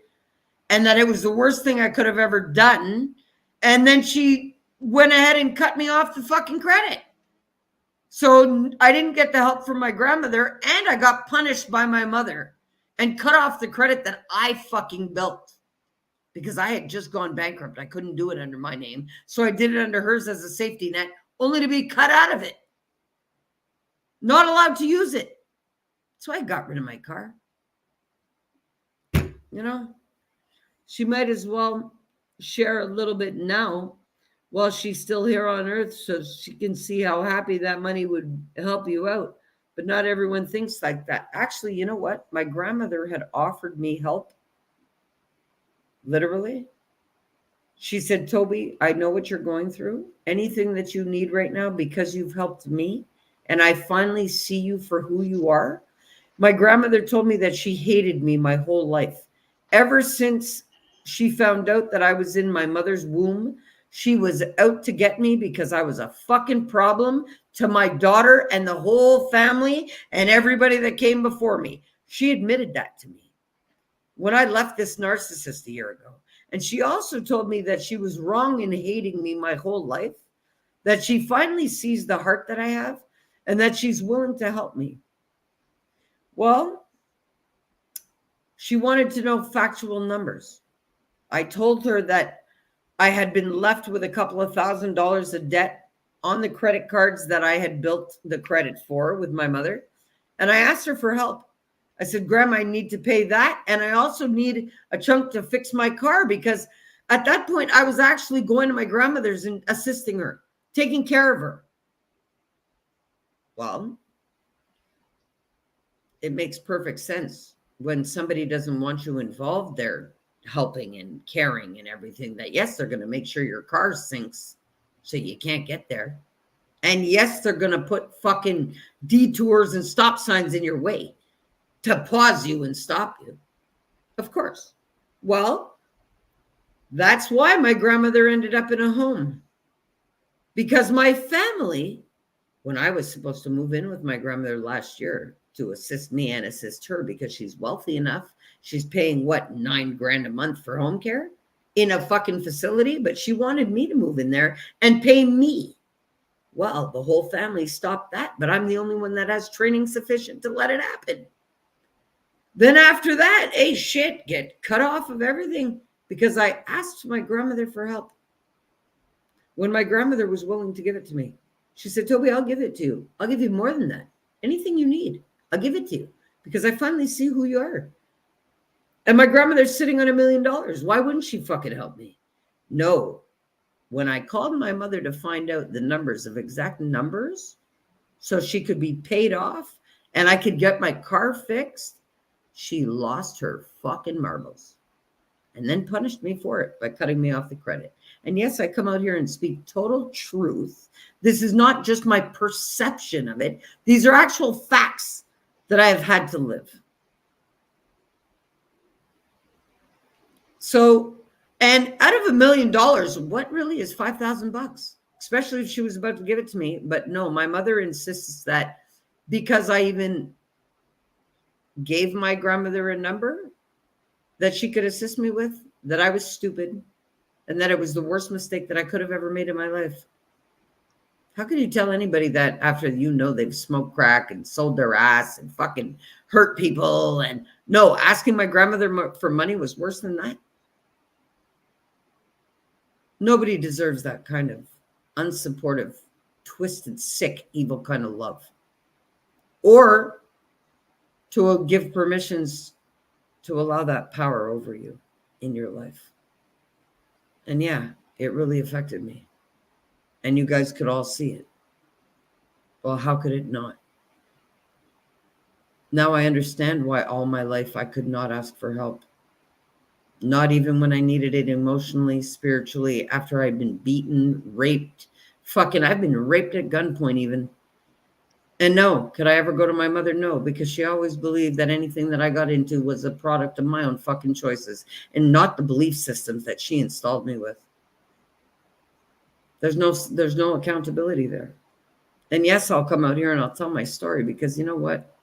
and that it was the worst thing I could have ever done. And then she went ahead and cut me off the fucking credit. So I didn't get the help from my grandmother and I got punished by my mother and cut off the credit that I fucking built because I had just gone bankrupt. I couldn't do it under my name. So I did it under hers as a safety net, only to be cut out of it. Not allowed to use it. So I got rid of my car. You know, she might as well share a little bit now while she's still here on earth so she can see how happy that money would help you out. But not everyone thinks like that. Actually, you know what? My grandmother had offered me help. Literally. She said, Tobi, I know what you're going through. Anything that you need right now because you've helped me and I finally see you for who you are. My grandmother told me that she hated me my whole life. Ever since she found out that I was in my mother's womb, she was out to get me because I was a fucking problem to my daughter and the whole family and everybody that came before me. She admitted that to me when I left this narcissist a year ago. And she also told me that she was wrong in hating me my whole life, that she finally sees the heart that I have and that she's willing to help me. Well, she wanted to know factual numbers. I told her that I had been left with a couple of $1,000s of debt on the credit cards that I had built the credit for with my mother. And I asked her for help. I said, Grandma, I need to pay that. And I also need a chunk to fix my car because at that point, I was actually going to my grandmother's and assisting her, taking care of her. Well, it makes perfect sense when somebody doesn't want you involved, they're helping and caring and everything, that yes, they're going to make sure your car sinks so you can't get there. And yes, they're going to put fucking detours and stop signs in your way to pause you and stop you. Of course. Well, that's why my grandmother ended up in a home. Because my family, when I was supposed to move in with my grandmother last year to assist me and assist her because she's wealthy enough, she's paying what, $9,000 a month for home care in a fucking facility, but she wanted me to move in there and pay me. Well, the whole family stopped that, but I'm the only one that has training sufficient to let it happen. Then after that, get cut off of everything because I asked my grandmother for help. When my grandmother was willing to give it to me, she said, Tobi, I'll give it to you. I'll give you more than that. Anything you need, I'll give it to you because I finally see who you are. And my grandmother's sitting on $1 million. Why wouldn't she fucking help me? No. When I called my mother to find out the numbers of exact numbers so she could be paid off and I could get my car fixed, she lost her fucking marbles and then punished me for it by cutting me off the credit. And yes, I come out here and speak total truth. This is not just my perception of it. These are actual facts that I have had to live. So, and out of $1 million, what really is $5,000? Especially if she was about to give it to me. But no, my mother insists that because I even gave my grandmother a number that she could assist me with, that I was stupid and that it was the worst mistake that I could have ever made in my life. How can you tell anybody that after they've smoked crack and sold their ass and fucking hurt people? And no, asking my grandmother for money was worse than that. Nobody deserves that kind of unsupportive, twisted, sick, evil kind of love. Or to give permissions to allow that power over you in your life. And yeah, it really affected me. And you guys could all see it. Well, how could it not? Now I understand why all my life I could not ask for help. Not even when I needed it emotionally, spiritually, after I'd been beaten, raped. I've been raped at gunpoint even. And no, could I ever go to my mother? No, because she always believed that anything that I got into was a product of my own fucking choices and not the belief systems that she installed me with. There's no accountability there. And yes, I'll come out here and I'll tell my story because you know what?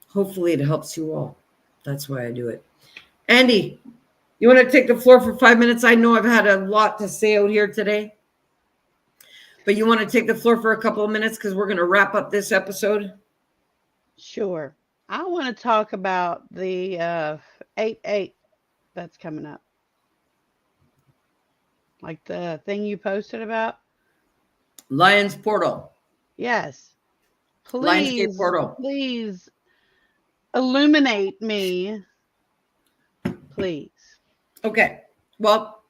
Hopefully it helps you all. That's why I do it. Andy, you want to take the floor for 5 minutes? I know I've had a lot to say out here today, but you want to take the floor for a couple of minutes because we're going to wrap up this episode? Sure. I want to talk about the 8/8 that's coming up. Like the thing you posted about? Lion's Portal. Yes. Lionsgate Portal. Please illuminate me. Please. Okay. Well,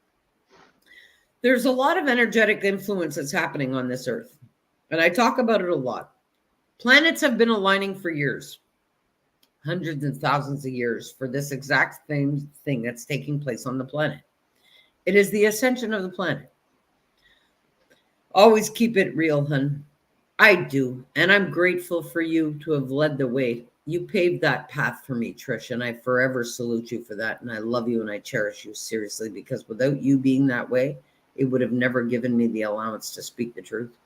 there's a lot of energetic influence that's happening on this earth. And I talk about it a lot. Planets have been aligning for years, hundreds and thousands of years, for this exact same thing that's taking place on the planet. It is the ascension of the planet. Always keep it real, hun. I do. And I'm grateful for you to have led the way. You paved that path for me, Trish, and I forever salute you for that. And I love you and I cherish you seriously, because without you being that way, it would have never given me the allowance to speak the truth,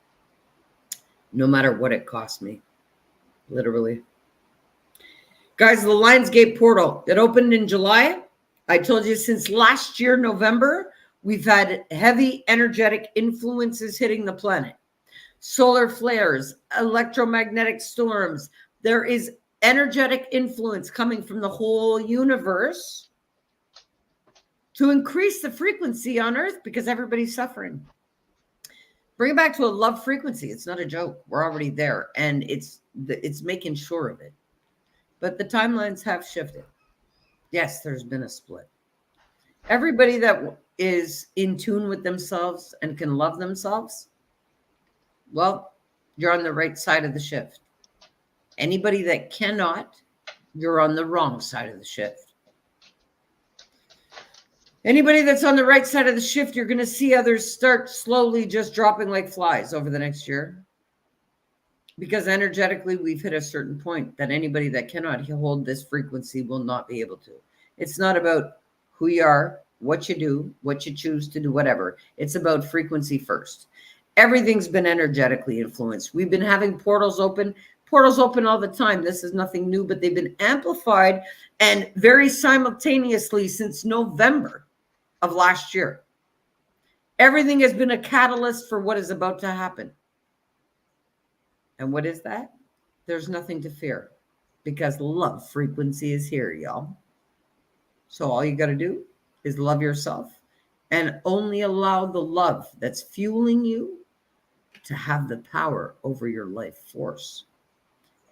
no matter what it cost me, literally. Guys, the Lionsgate portal, it opened in July. I told you since last year, November, we've had heavy energetic influences hitting the planet. Solar flares, electromagnetic storms. There is energetic influence coming from the whole universe to increase the frequency on Earth because everybody's suffering. Bring it back to a love frequency. It's not a joke. We're already there, and it's making sure of it. But the timelines have shifted. Yes, there's been a split. Everybody that is in tune with themselves and can love themselves, well, you're on the right side of the shift. Anybody that cannot, you're on the wrong side of the shift. Anybody that's on the right side of the shift, you're going to see others start slowly just dropping like flies over the next year. Because energetically, we've hit a certain point that anybody that cannot hold this frequency will not be able to. It's not about who you are, what you do, what you choose to do, whatever. It's about frequency first. Everything's been energetically influenced. We've been having portals open all the time. This is nothing new, but they've been amplified and very simultaneously since November of last year. Everything has been a catalyst for what is about to happen. And what is that? There's nothing to fear because love frequency is here, y'all. So all you got to do is love yourself and only allow the love that's fueling you to have the power over your life force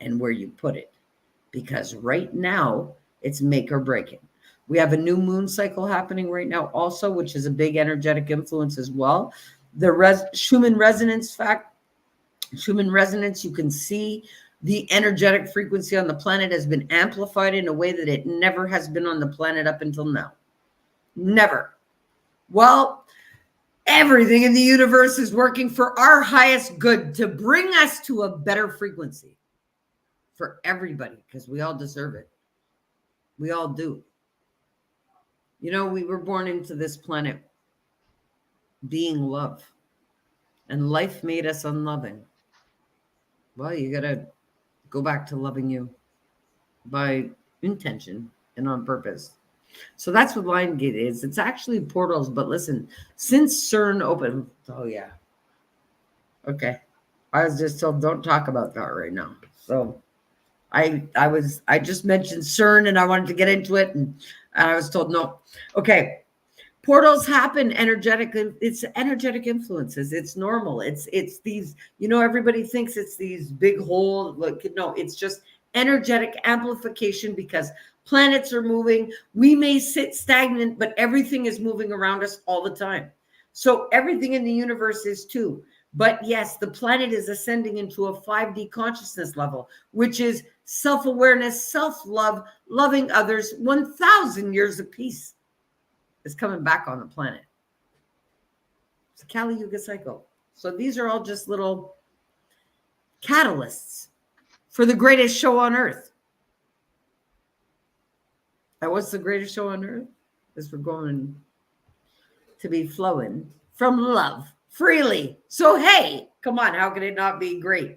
and where you put it. Because right now it's make or break it. We have a new moon cycle happening right now also, which is a big energetic influence as well. The Schumann resonance, you can see the energetic frequency on the planet has been amplified in a way that it never has been on the planet up until now. Never. Well, everything in the universe is working for our highest good to bring us to a better frequency for everybody, because we all deserve it. We all do. You know, we were born into this planet being love, and life made us unloving. Well, you got to go back to loving you by intention and on purpose. So that's what Lionsgate is. It's actually portals, but listen, since CERN opened, oh yeah. Okay. I was just told don't talk about that right now. So I just mentioned CERN and I wanted to get into it and I was told no. Okay. Portals happen energetically. It's energetic influences. It's normal. It's these, everybody thinks it's these big hole. Like, no, it's just energetic amplification because planets are moving. We may sit stagnant, but everything is moving around us all the time. So everything in the universe is too. But yes, the planet is ascending into a 5D consciousness level, which is self-awareness, self-love, loving others, 1,000 years of peace is coming back on the planet. It's a Kali Yuga cycle. So these are all just little catalysts for the greatest show on earth. And what's the greatest show on earth? Is we're going to be flowing from love freely. So hey, come on, how can it not be great?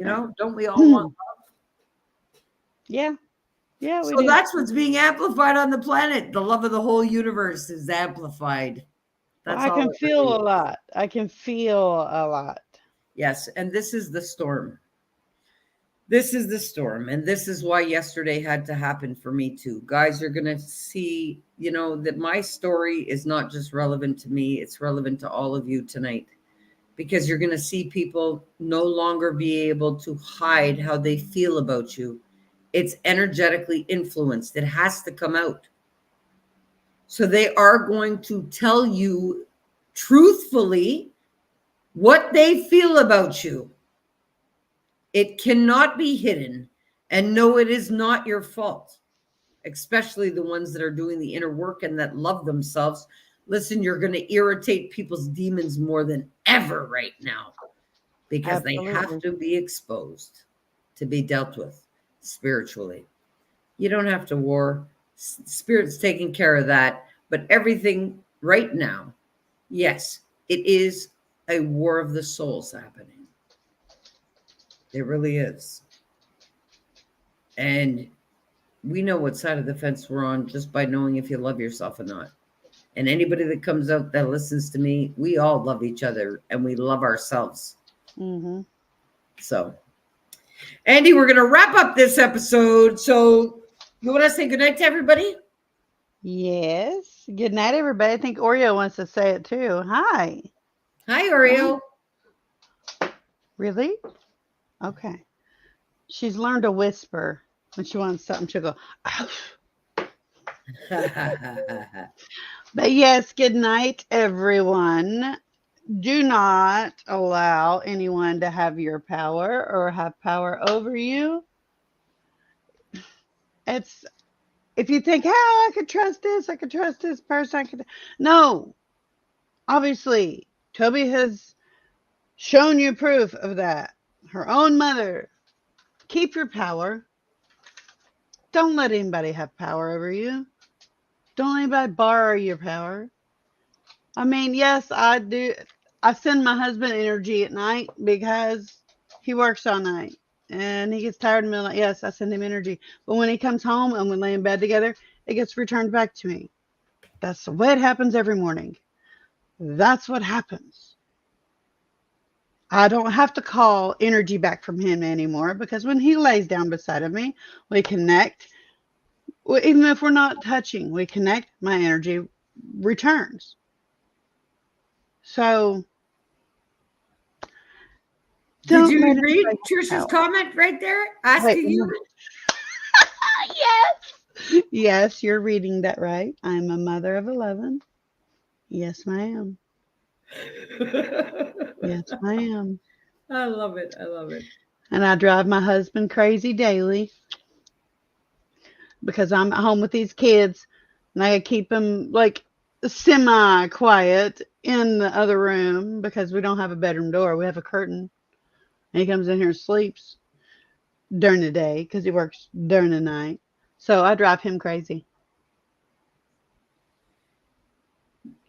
Don't we all want love? Yeah. Yeah, we So do. that's what's being amplified on the planet. The love of the whole universe is amplified. Well, That's I all can it feel really a is. lot. I can feel a lot. Yes, and this is the storm. This is the storm. And this is why yesterday had to happen for me too. Guys, you're going to see, that my story is not just relevant to me, it's relevant to all of you tonight. Because you're going to see people no longer be able to hide how they feel about you. It's energetically influenced. It has to come out. So they are going to tell you truthfully what they feel about you. It cannot be hidden. And no, it is not your fault, especially the ones that are doing the inner work and that love themselves. Listen, you're going to irritate people's demons more than ever right now because they have Absolutely. to be exposed to be dealt with spiritually. You don't have to war. Spirit's taking care of that. But everything right now, yes, it is a war of the souls happening. It really is. And we know what side of the fence we're on just by knowing if you love yourself or not. And anybody that comes out that listens to me, we all love each other and we love ourselves. Mm-hmm. So, Andy, we're going to wrap up this episode. So, you want to say goodnight to everybody? Yes. Good night, everybody. I think Oreo wants to say it too. Hi. Hi, Oreo. Really? Okay. She's learned to whisper when she wants something. She'll go, "Ouch." But yes, good night, everyone. Do not allow anyone to have your power or have power over you. It's if you think, "Oh, I could trust this person, I could." No, obviously, Toby has shown you proof of that. Her own mother. Keep your power. Don't let anybody have power over you. Don't let anybody borrow your power. I mean, yes, I do. I send my husband energy at night because he works all night and he gets tired in the middle of the night. Yes, I send him energy. But when he comes home and we lay in bed together, it gets returned back to me. That's the way it happens every morning. That's what happens. I don't have to call energy back from him anymore because when he lays down beside of me, we connect. Even if we're not touching, we connect, my energy returns. So Did don't you let read anybody Trisha's have power. comment right there Wait, asking you? yes. Yes, you're reading that right. I'm a mother of 11. Yes, ma'am. Yes, ma'am. I love it. I love it. And I drive my husband crazy daily because I'm at home with these kids and I keep them like semi quiet in the other room because we don't have a bedroom door. We have a curtain. And he comes in here and sleeps during the day because he works during the night. So I drive him crazy.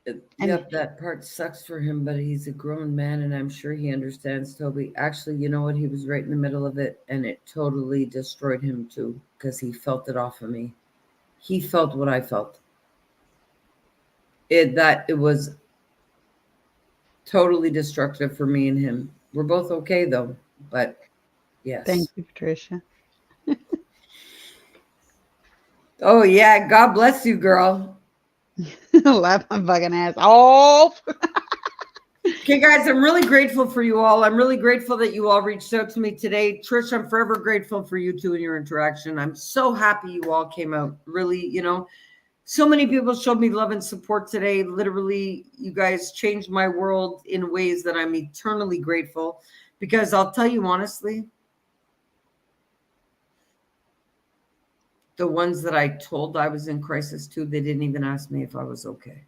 And Yep, that part sucks for him, but he's a grown man and I'm sure he understands, Toby. Actually, you know what? He was right in the middle of it and it totally destroyed him too because he felt it off of me. He felt what I felt. It was totally destructive for me and him. We're both okay though, but yes. Thank you, Patricia. Oh yeah, God bless you, girl. Laugh my fucking ass off. Okay, guys, I'm really grateful for you all. I'm really grateful that you all reached out to me today. Trish, I'm forever grateful for you two and your interaction. I'm so happy you all came out. Really, so many people showed me love and support today. Literally, you guys changed my world in ways that I'm eternally grateful, because I'll tell you honestly, the ones that I told I was in crisis to, they didn't even ask me if I was okay.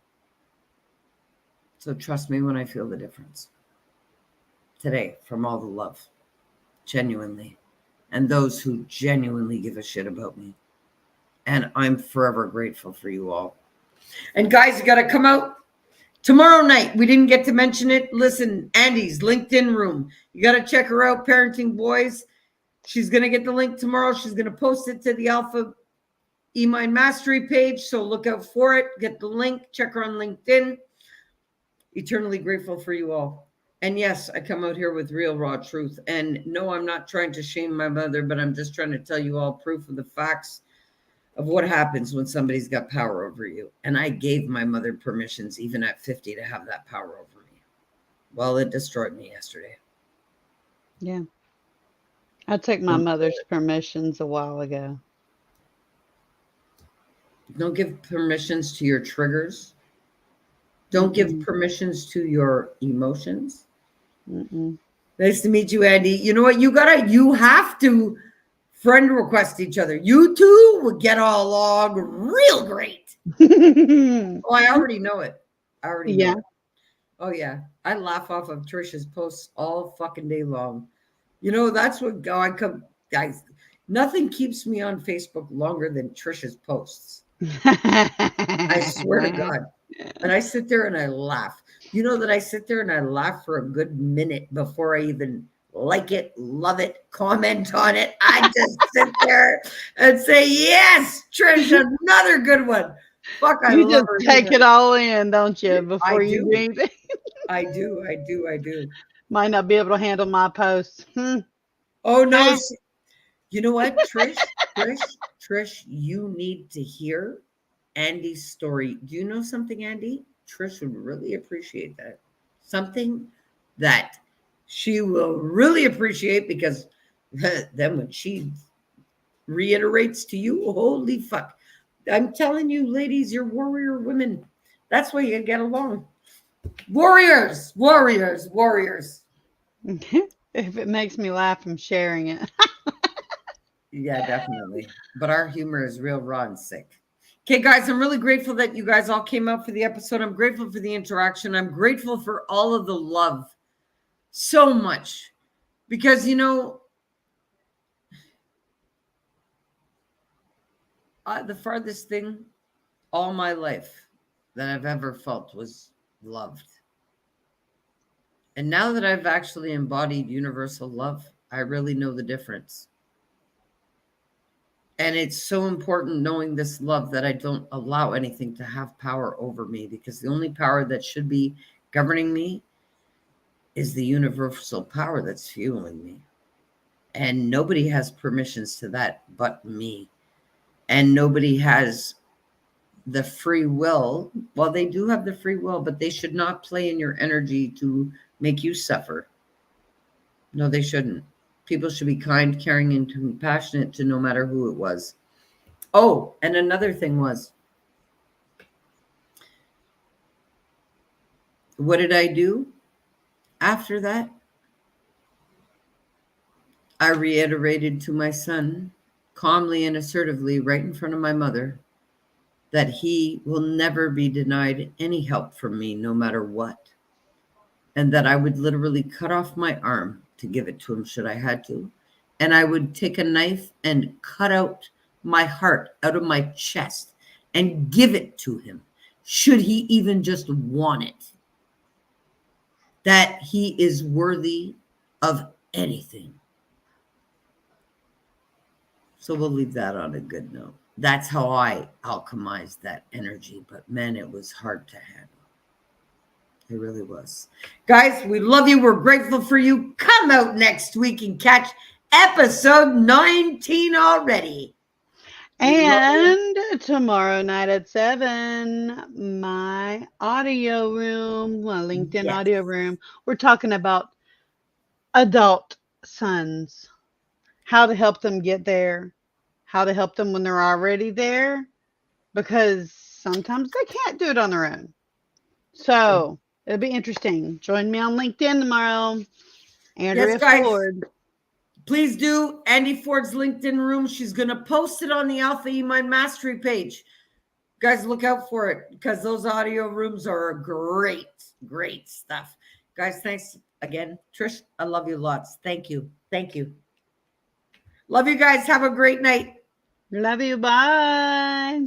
So trust me when I feel the difference today from all the love, genuinely, and those who genuinely give a shit about me. And I'm forever grateful for you all. And guys, you got to come out tomorrow night. We didn't get to mention it. Listen, Andy's LinkedIn room. You got to check her out, Parenting Boys. She's going to get the link tomorrow. She's going to post it to the Alpha E-Mind Mastery page. So look out for it. Get the link. Check her on LinkedIn. Eternally grateful for you all. And yes, I come out here with real raw truth. And no, I'm not trying to shame my mother, but I'm just trying to tell you all proof of the facts of what happens when somebody's got power over you. And I gave my mother permissions, even at 50, to have that power over me. Well, it destroyed me yesterday. Yeah. I took my mother's permissions a while ago. Don't give permissions to your triggers. Don't give permissions to your emotions. Nice to meet you, Andy. You know what? You have to friend request each other. You two would get along real great. Oh, I already know it. I already know it. Oh, yeah. I laugh off of Trisha's posts all fucking day long. That's what guys, nothing keeps me on Facebook longer than Trisha's posts. I swear to God. And I sit there and I laugh. You know that I sit there and I laugh for a good minute before I even like it, love it, comment on it. I just sit there and say, yes, Trish, another good one. Fuck, I You love just her. take it all in, don't you, before you do anything? I do. Might not be able to handle my posts. Oh, no. You know what, Trish, you need to hear Andy's story. Do you know something, Andy? Trish would really appreciate that. Something that she will really appreciate, because then when she reiterates to you, holy fuck. I'm telling you, ladies, you're warrior women. That's why you get along. Warriors. If it makes me laugh, I'm sharing it. Yeah, definitely. But our humor is real raw and sick. Okay, guys, I'm really grateful that you guys all came out for the episode. I'm grateful for the interaction. I'm grateful for all of the love so much, because, the farthest thing all my life that I've ever felt was loved. And now that I've actually embodied universal love, I really know the difference. And it's so important knowing this love that I don't allow anything to have power over me, because the only power that should be governing me is the universal power that's fueling me. And nobody has permissions to that but me. And nobody has the free will. Well, they do have the free will, but they should not play in your energy to make you suffer. No, they shouldn't. People should be kind, caring, and compassionate to no matter who it was. Oh, and another thing was, what did I do after that? I reiterated to my son, calmly and assertively, right in front of my mother, that he will never be denied any help from me, no matter what. And that I would literally cut off my arm to give it to him should I had to. And I would take a knife and cut out my heart out of my chest and give it to him, should he even just want it. That he is worthy of anything. So we'll leave that on a good note. That's how I alchemized that energy. But man, it was hard to handle. It really was. Guys, we love you. We're grateful for you. come out next week and catch episode 19 already. And tomorrow night at 7, my audio room, my LinkedIn Yes. audio room, we're talking about adult sons, how to help them get there, how to help them when they're already there, because sometimes they can't do it on their own. So it'll be interesting. Join me on LinkedIn tomorrow. Andrea Yes, guys. Ford. Please do. Andy Ford's LinkedIn room. She's going to post it on the Alpha E Mind Mastery page. Guys, look out for it because those audio rooms are great, great stuff. Guys, thanks again. Trish, I love you lots. Thank you. Thank you. Love you guys. Have a great night. Love you. Bye.